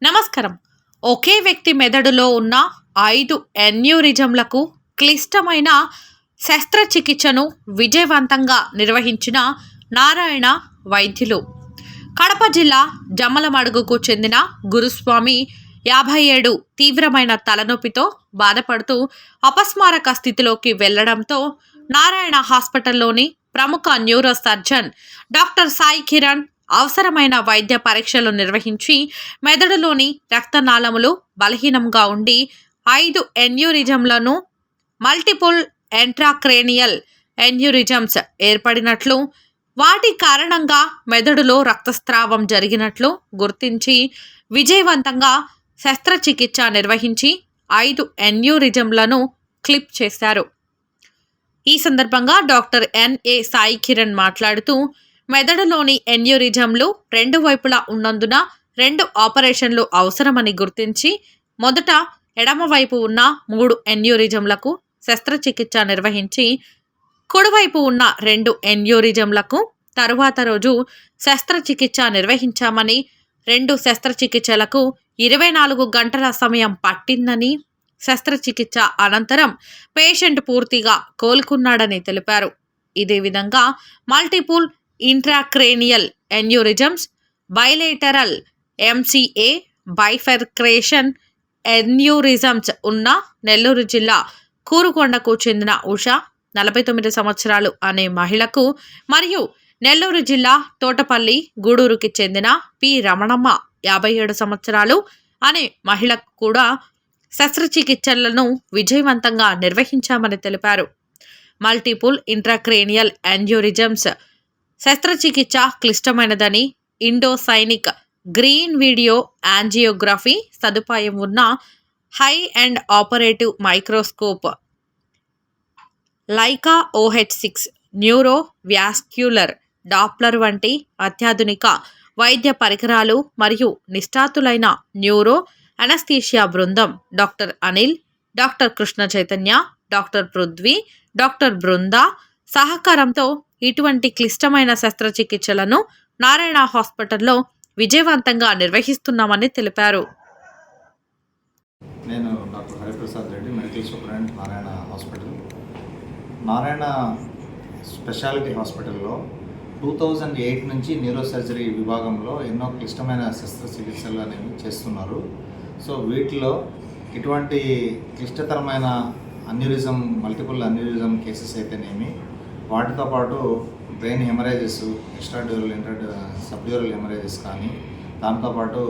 నమస్కారం. ఒకే వ్యక్తి మెదడులో ఉన్న 5 ఎన్యూరిజంలకు క్లిష్టమైన శస్త్రచికిత్సను విజయవంతంగా నిర్వహించిన నారాయణ వైద్యులు. కడప జిల్లా జమ్మలమడుగుకు చెందిన గురుస్వామి 57 తీవ్రమైన తలనొప్పితో బాధపడుతూ అపస్మారక స్థితిలోకి వెళ్లడంతో నారాయణ హాస్పిటల్లోని ప్రముఖ neuro surgeon doctor Sai Kiran అవసరమైన వైద్య పరీక్షలు నిర్వహించి మెదడులోని రక్తనాళములు బలహీనంగా ఉండి 5 ఎన్యూరిజంలను మల్టిపుల్ ఎంట్రాక్రేనియల్ ఎన్యూరిజమ్స్ ఏర్పడినట్లు, వాటి కారణంగా మెదడులో రక్తస్రావం జరిగినట్లు గుర్తించి విజయవంతంగా శస్త్రచికిత్స నిర్వహించి 5 ఎన్యూరిజంలను క్లిప్ చేశారు. ఈ సందర్భంగా డాక్టర్ ఎన్ఏ సాయి కిరణ్ మాట్లాడుతూ, మెదడులోని ఎన్యూరిజంలు 2 వైపులా ఉన్నందున 2 ఆపరేషన్లు అవసరమని గుర్తించి మొదట ఎడమవైపు ఉన్న 3 ఎన్యూరిజంలకు శస్త్రచికిత్స నిర్వహించి కుడివైపు ఉన్న 2 ఎన్యూరిజంలకు తరువాత రోజు శస్త్రచికిత్స నిర్వహించామని, 2 శస్త్రచికిత్సలకు 24 గంటల సమయం పట్టిందని, శస్త్రచికిత్స అనంతరం పేషెంట్ పూర్తిగా కోలుకున్నాడని తెలిపారు. ఇదే విధంగా multiple intracranial aneurysms, bilateral MCA, bifurcation aneurysms ఉన్న నెల్లూరు జిల్లా కూరుకొండకు చెందిన ఉష 49 సంవత్సరాలు అనే మహిళకు మరియు నెల్లూరు జిల్లా తోటపల్లి గూడూరుకి చెందిన పి రమణమ్మ 57 సంవత్సరాలు అనే మహిళకు కూడా శస్త్రచికిత్సలను విజయవంతంగా నిర్వహించామని తెలిపారు. మల్టిపుల్ ఇంట్రాక్రేనియల్ ఎన్యూరిజమ్స్ శస్త్రచికిత్స క్లిష్టమైనదని, ఇండోసైనిక్ గ్రీన్ వీడియో యాంజియోగ్రఫీ సదుపాయం ఉన్న high end operative microscope, Leica OH6 neuro vascular Doppler వంటి అత్యాధునిక వైద్య పరికరాలు మరియు నిష్ణాతులైన న్యూరో అనస్థీషియా బృందం doctor Anil, doctor Krishna Chaitanya, doctor Prithvi, doctor Brinda సహకారంతో ఇటువంటి క్లిష్టమైన శస్త్రచికిత్సలను నారాయణ హాస్పిటల్లో విజయవంతంగా నిర్వహిస్తున్నామని తెలిపారు. నేను doctor Hariprasad Reddy, medical superintendent, Narayana hospital. Narayana speciality హాస్పిటల్లో 2008 నుంచి న్యూరో సర్జరీ విభాగంలో ఎన్నో క్లిష్టమైన శస్త్రచికిత్సలు అనేవి చేస్తున్నారు. సో వీటిలో ఇటువంటి క్లిష్టతరమైన అన్యూరిజం, మల్టిపుల్ అన్యూరిజం కేసెస్ అయితేనేమి, వాటితో పాటు brain haemorrhages, extradural subdural haemorrhages కానీ, దాంతోపాటు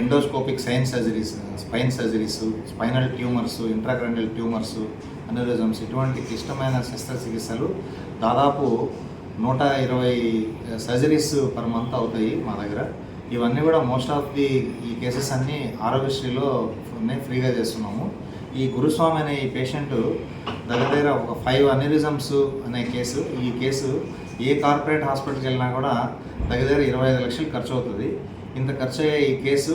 endoscopic spine surgeries, spinal tumours, intracranial tumours, aneurysms, ఇటువంటి క్లిష్టమైన శస్త్రచికిత్సలు దాదాపు 120 సర్జరీస్ పర్ మంత్ అవుతాయి మా దగ్గర. ఇవన్నీ కూడా మోస్ట్ ఆఫ్ ఈ కేసెస్ అన్నీ ఆరోగ్యశ్రీలో ఫ్రీగా చేస్తున్నాము. ఈ గురుస్వామి అనే ఈ పేషెంట్ దగ్గర ఒక 5 అన్యూరిజమ్స్ అనే కేసు. ఈ కేసు ఏ కార్పొరేట్ హాస్పిటల్కి వెళ్ళినా కూడా దగ్గర 25 లక్షలు ఖర్చు అవుతుంది. ఇంత ఖర్చు అయ్యే ఈ కేసు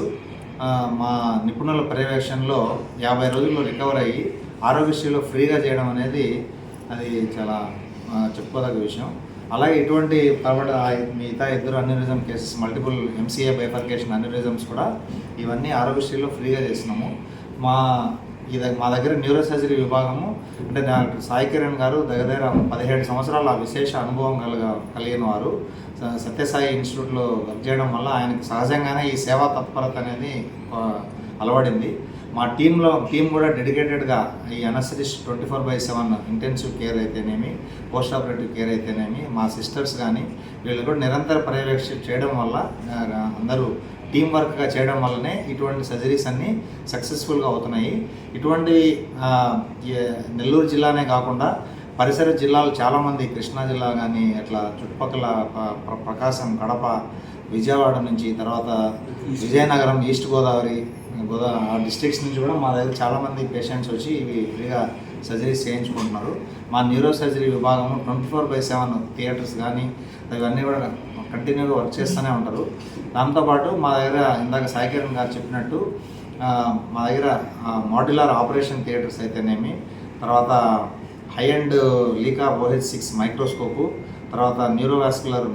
మా నిపుణుల పర్యవేక్షణలో 50 రోజుల్లో రికవర్ అయ్యి ఆరోగ్యశ్రీలో ఫ్రీగా చేయడం అనేది అది చాలా చెప్పుకోదగ్గ విషయం. అలాగే ఇటువంటి మిగతా 2 aneurysm cases, multiple MCA bifurcation aneurysms కూడా ఇవన్నీ ఆరోగ్యశ్రీలో ఫ్రీగా చేసినాము. మా దగ్గర న్యూరో సర్జరీ విభాగము అంటే డాక్టర్ సాయి కిరణ్ గారు దగ్గర 17 సంవత్సరాల విశేష అనుభవం కలిగిన వారు. సత్యసాయి ఇన్స్టిట్యూట్లో వర్క్ చేయడం వల్ల ఆయనకు సహజంగానే ఈ సేవా తత్పరత అనేది అలవడింది. మా టీం కూడా డెడికేటెడ్గా ఈ అనస్థెటిస్ట్ 24/7 ఇంటెన్సివ్ కేర్ అయితేనేమి, పోస్ట్ ఆపరేటివ్ కేర్ అయితేనేమి, మా సిస్టర్స్ కానీ వీళ్ళు కూడా నిరంతర పర్యవేక్షణ చేయడం వల్ల, అందరూ టీం వర్క్గా చేయడం వల్లనే ఇటువంటి సర్జరీస్ అన్నీ సక్సెస్ఫుల్గా అవుతున్నాయి. ఇటువంటి నెల్లూరు జిల్లానే కాకుండా పరిసర జిల్లాలు చాలామంది, కృష్ణా జిల్లా కానీ అట్లా చుట్టుపక్కల ప్రకాశం, కడప, విజయవాడ నుంచి, తర్వాత విజయనగరం, ఈస్ట్ గోదావరి ఆ డిస్ట్రిక్ట్స్ నుంచి కూడా మా దగ్గర చాలామంది పేషెంట్స్ వచ్చి ఇవి ఫ్రీగా సర్జరీస్ చేయించుకుంటున్నారు. మా న్యూరో సర్జరీ విభాగము 24/7 థియేటర్స్ కానీ ఇవన్నీ కూడా కంటిన్యూగా వర్క్ చేస్తూనే ఉంటారు. దాంతోపాటు మా దగ్గర ఇందాక సాయి కిరణ్ గారు చెప్పినట్టు మా దగ్గర మాడ్యులర్ ఆపరేషన్ థియేటర్స్ అయితేనేమి, తర్వాత హై అండ్ లీకా OH6 మైక్రోస్కోపు, తర్వాత న్యూరోవాస్కులర్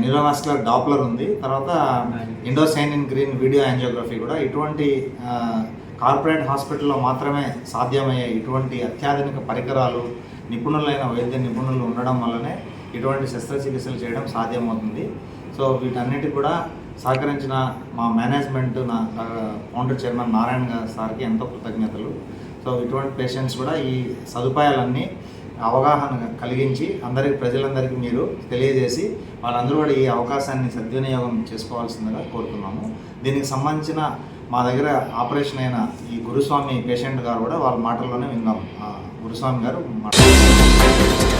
న్యూరోవాస్కులర్ డాప్లర్ ఉంది, తర్వాత ఇండోసైనిన్ గ్రీన్ వీడియో యాంజియోగ్రఫీ కూడా. ఇటువంటి కార్పొరేట్ హాస్పిటల్లో మాత్రమే సాధ్యమయ్యే ఇటువంటి అత్యాధునిక పరికరాలు, నిపుణులైన వైద్య నిపుణులు ఉండడం వల్లనే ఇటువంటి శస్త్రచికిత్సలు చేయడం సాధ్యమవుతుంది. సో వీటన్నిటికి కూడా సహకరించిన మా మేనేజ్మెంట్, నా ఫౌండర్ చైర్మన్ నారాయణ సార్కి ఎంతో కృతజ్ఞతలు. సో ఇటువంటి పేషెంట్స్ కూడా ఈ సదుపాయాలన్నీ అవగాహన కలిగించి ప్రజలందరికీ మీరు తెలియజేసి వాళ్ళందరూ కూడా ఈ అవకాశాన్ని సద్వినియోగం చేసుకోవాల్సిందిగా కోరుతున్నాము. దీనికి సంబంధించిన మా దగ్గర ఆపరేషన్ అయిన ఈ గురుస్వామి పేషెంట్ గారు కూడా వాళ్ళ మాటల్లోనే విందాం. గురుస్వామి గారు మాట్లాడుతున్నారు.